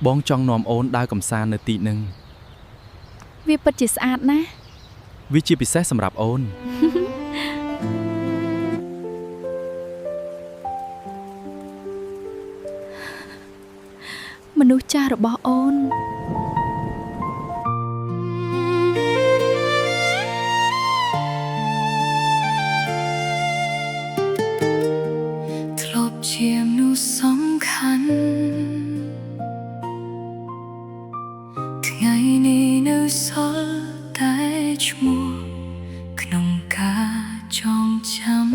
បងចង់នាំអូនដើរកំសាន្តនៅទីនឹងវាពិតជាស្អាតណាស់វាជាពិសេសសម្រាប់អូនមនុស្សចាស់របស់អូនធ្លាប់ជាមនុស្សសំខាន់ថ្ងៃនេះនៅសល់តែឈ្មោះក្នុងការចងចាំ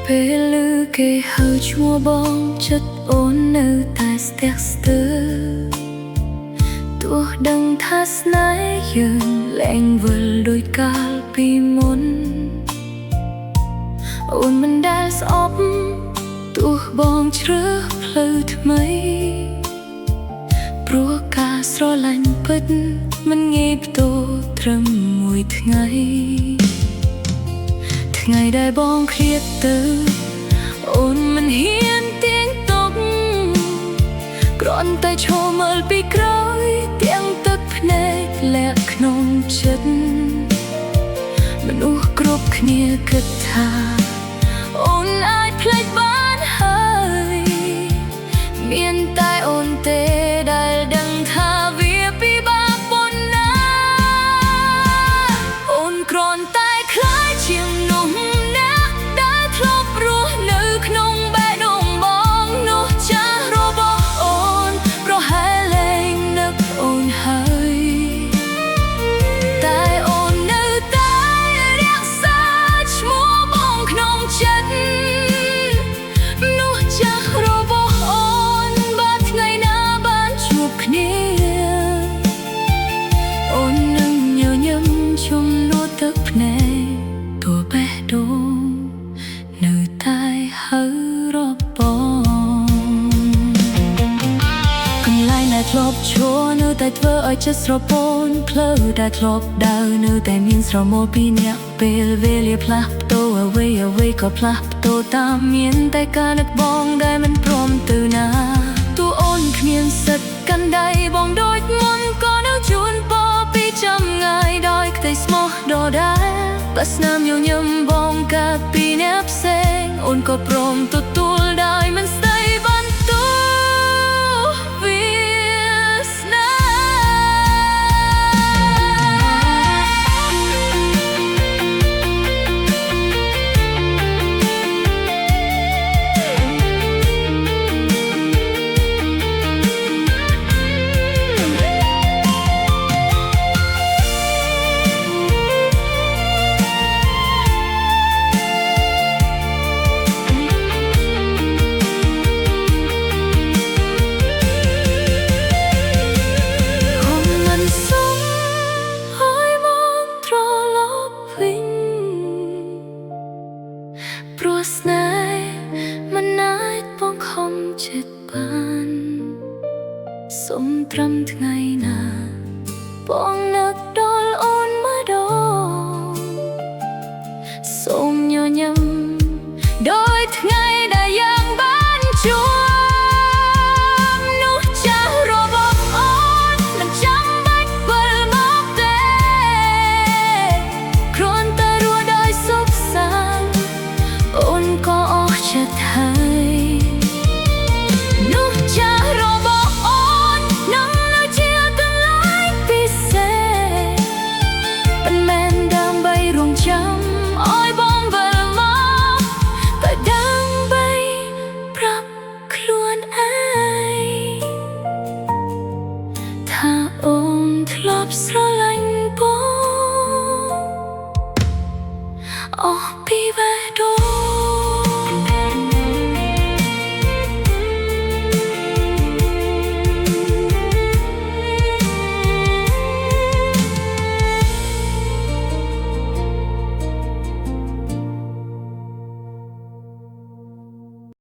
ពេលឮគេហៅឈ្មោះបងចិត្តអូននៅតែស្ទះស្ទើរទោះដឹងថាស្នេហ៍យើងលែងវិលដូចកាលពីមុនអូនមិនដែលស្អប់ទោះបងជ្រើសផ្លូវថ្មីព្រោះការស្រឡាញ់ពិតមិនងាយផ្ទោត្រឹមមួយថ្ងៃថ្ងៃដែលបងឃ្លាតទៅអូនមិនហ៊ានទៀងទុកគ្រាន់តែឈរមើលពីក្រោយទាំងទឹកភ្នែកលាក់ក្នុងចិត្តមនុស្សគ្រប់គ្នាគិតថាអូនអាចភ្លេចបានហើយមានតែអូនទេដែលដឹងថាវាពិបាកប៉ុណ្ណាអូនគ្រាន់តែខ្លាចជាមនុស្សណាដែលធ្លាប់រស់នៅក្នុងបេះដូងបងនោះចាស់របស់អូនប្រហែលលែងនឹកអូនហើយតែអូននៅតែរក្សាឈ្មោះបងក្នុងចិត្តនោះចាស់របស់អូនបើថ្ងៃណាបានជួបគ្នាអូននឹងញញឹមជំនួសទឹកភ្នែកតួបេះដូងនៅតែហៅរាប់បងកន្លែងដែលធ្លាប់ឈរនៅតែធ្វើឲ្យចិត្តស្រពោនផ្លូវដែលធ្លាប់ដើរនៅតែមានស្រមោលពីអ្នកពេលវេលាផ្លាស់ប្ដូរអ្វីក៏ផ្លាស់ប្ដូរតាមមានតែការនឹកបងដែលមិនព្រមទៅណាតួអូនគ្មានសិទ្ធកាន់ដៃបងដូចមុនក៏នៅជួនពរពីចាំងាយដោយក្តីស្មោះដដែលបើស្នាមញញឹមបងកាត់ពីអ្នកផ្សេងអូនក៏ព្រមទទួលដោយមិនស្ដីបន្ទោវាស្នាព្រោះស្នេហ៍មិនអាចបងខំចិត្តបានសុំត្រឹមថ្ងៃណាបង